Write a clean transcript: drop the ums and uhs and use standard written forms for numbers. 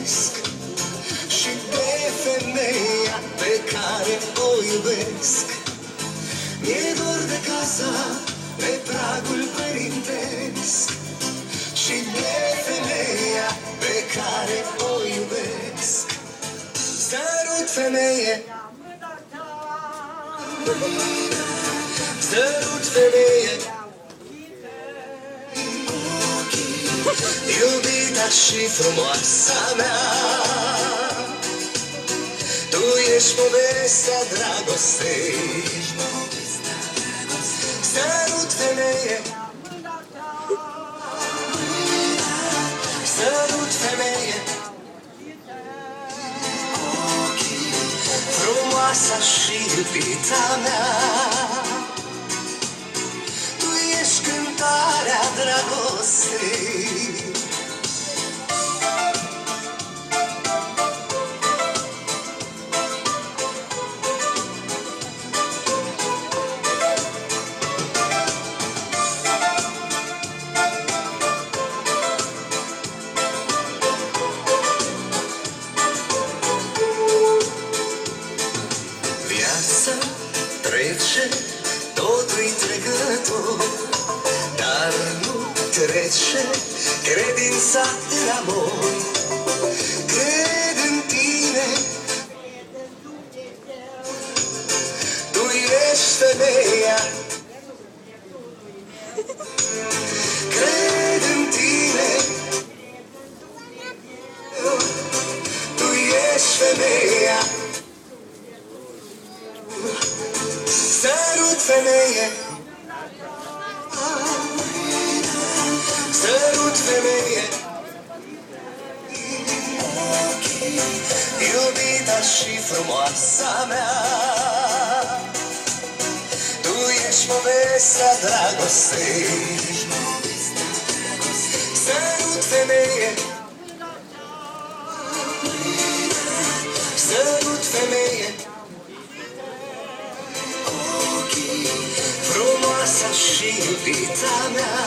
trăiesc și de femeia pe care o iubesc. Mi-e dor de casa pe pragul părintesc și de femeia pe care o iubesc. Sărut, femeie, sărut, femeie, iubita și frumoasa mea. Tu ești povestea dragostei. Sărut, femeie, sărut, femeie, frumoasa și iubita mea. Tu ești cântarea dragostei. Trece, totul-i trecător, dar nu trece credința în amor. Cred în tine, tu ești femeia. Cred în tine, tu ești femeia. Sărut, femeie, sărut, femeie, iubita și frumoasa mea. Tu ești povestea dragostei. Sărut, femeie, sărut, femeie, frumoasa și iubita mea.